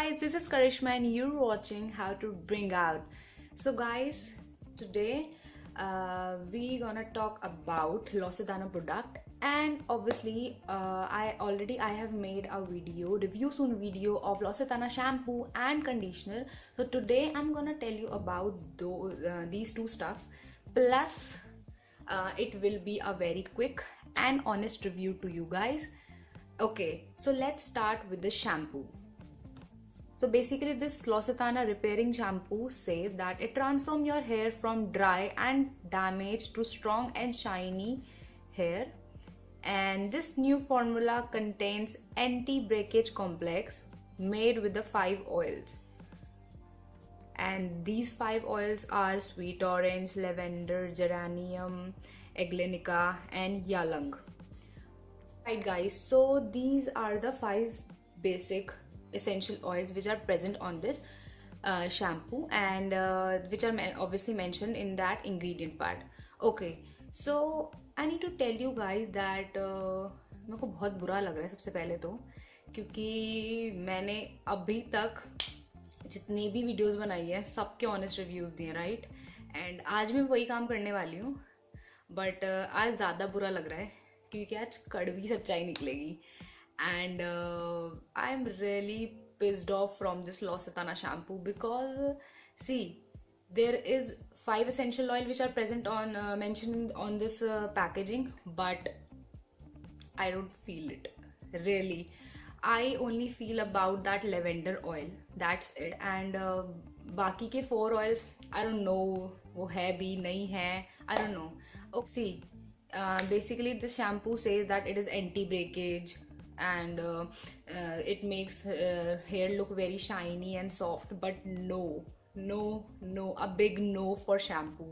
guys, this is Karishma and you're watching How to Bring Out. So guys, today we gonna talk about L'Occitano product, and obviously I have made a review soon video of L'Occitano shampoo and conditioner. So today I'm gonna tell you about these two stuff, plus it will be a very quick and honest review to you guys. Okay, so let's start with the shampoo. So basically this L'Occitano Repairing Shampoo says that it transforms your hair from dry and damaged to strong and shiny hair. And this new formula contains anti-breakage complex made with the 5 oils. And these 5 oils are sweet orange, lavender, geranium, eglenica and ylang. Right guys, so these are the 5 basic essential oils which are present on this shampoo, and which are obviously mentioned in that ingredient part. Okay, so I need to tell you guys that मेरे को बहुत बुरा लग रहा है सबसे पहले तो, क्योंकि मैंने अभी तक जितनी भी वीडियोस बनाई है सबके ऑनेस्ट रिव्यूज दिए, राइट। एंड आज मैं वही काम करने वाली हूँ, बट आज ज़्यादा बुरा लग रहा है क्योंकि आज कड़वी सच्चाई निकलेगी. And I am really pissed off from this L'Occitano shampoo because see, there is 5 essential oil which are present on mentioned on this packaging, but I don't feel it really. I only feel about that lavender oil, that's it. And बाकी के 4 oils I don't know वो है भी नहीं है, I don't know. Okay, see, basically this shampoo says that it is anti-breakage and it makes hair look very shiny and soft, but no, a big no for shampoo.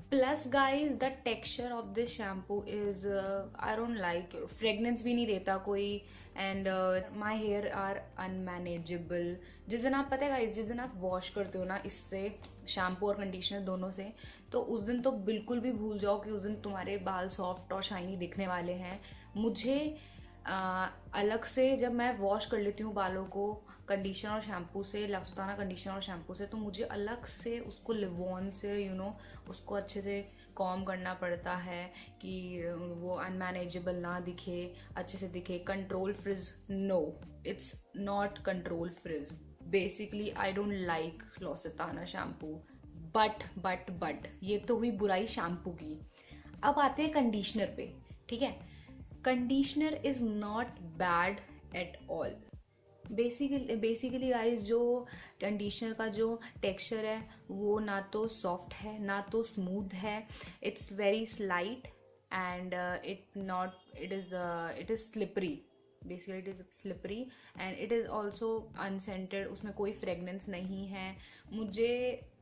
Plus guys, the texture of this shampoo is I don't like. Fragrance भी नहीं देता कोई, and my hair are unmanageable. जिस दिन आप पता है guys, जिस दिन आप वॉश करते हो ना इससे, शैम्पू और कंडीशनर दोनों से, तो उस दिन तो बिल्कुल भी भूल जाओ कि उस दिन तुम्हारे बाल सॉफ्ट और शाइनी दिखने वाले हैं. मुझे अलग से जब मैं वॉश कर लेती हूँ बालों को कंडीशनर और शैम्पू से, L'Occitano कंडीशनर और शैम्पू से, तो मुझे अलग से उसको लिवॉन से उसको अच्छे से कॉम करना पड़ता है कि वो अनमैनेजेबल ना दिखे, अच्छे से दिखे. Control frizz, no, it's not control frizz. Basically I don't like L'Occitano shampoo. But ये तो हुई बुराई शैम्पू की. अब आते हैं कंडीशनर पे, ठीक है. Conditioner is not bad at all. Basically guys, जो कंडीशनर का जो टेक्सचर है वो ना तो सॉफ्ट है ना तो स्मूथ है. It's very slight and it is slippery. Basically it is slippery and it is also unscented. उसमें कोई फ्रेगनेंस नहीं है. मुझे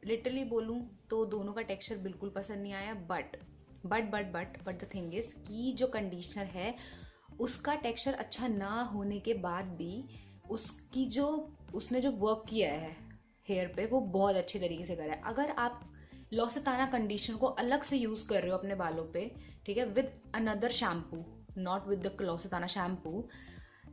लिटरली बोलूँ तो दोनों का टेक्सचर बिल्कुल पसंद नहीं आया. बट द थिंग इज कि जो कंडीशनर है उसका टेक्सचर अच्छा ना होने के बाद भी उसने जो वर्क किया है हेयर पे वो बहुत अच्छी तरीके से करा है. अगर आप L'Occitano कंडीशनर को अलग से यूज कर रहे हो अपने बालों पे, ठीक है, with another shampoo, not with the L'Occitano shampoo,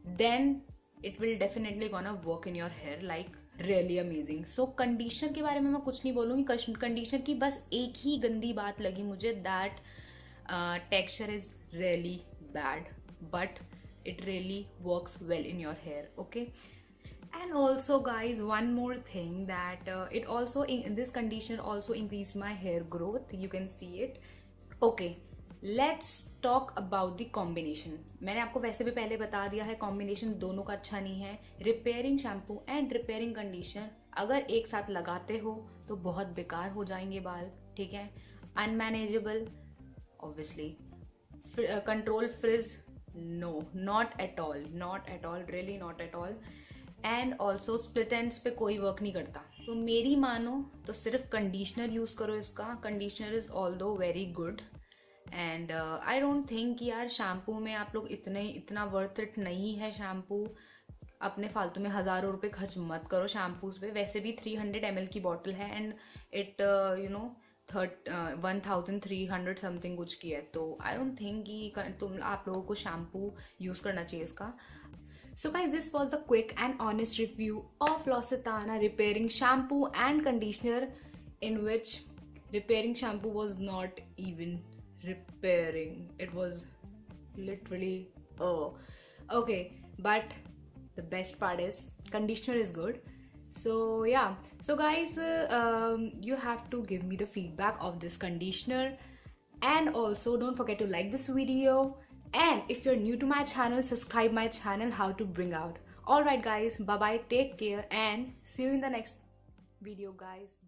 then it will definitely gonna work in your hair like really amazing. So conditioner के बारे में मैं कुछ नहीं बोलूँगी. कंडीशनर की बस एक ही गंदी बात लगी मुझे, that texture is really bad, but it really works well in your hair. Okay, and also guys, one more thing that it also this conditioner also increased my hair growth. You can see it. Okay, let's talk about the combination. मैंने आपको वैसे भी पहले बता दिया है, combination दोनों का अच्छा नहीं है. Repairing shampoo and repairing conditioner अगर एक साथ लगाते हो तो बहुत बेकार हो जाएंगे बाल, ठीक है. Unmanageable obviously. Control fridge, no, not at all, really not at all. And also split ends पे कोई वर्क नहीं करता. तो मेरी मानो तो सिर्फ कंडीशनर यूज करो इसका. Conditioner is although very good and I don't think कि यार शैम्पू में आप लोग इतना वर्थ इट नहीं है. शैम्पू अपने फालतू में हज़ारों रुपए खर्च मत करो शैम्पूज पे. वैसे भी 300 ml की बॉटल है एंड इट 1300 समथिंग कुछ की है. तो आई डोंट थिंक कि आप लोगों को शैम्पू यूज करना चाहिए इसका. So guys, this was the quick and honest review of L'Occitane Repairing Shampoo and Conditioner, in which repairing shampoo was not even repairing. It was literally okay, but the best part is conditioner is good. So yeah, so guys, you have to give me the feedback of this conditioner, and also don't forget to like this video, and if you're new to my channel, subscribe my channel How to Bring Out. Alright guys, bye bye, take care, and see you in the next video guys.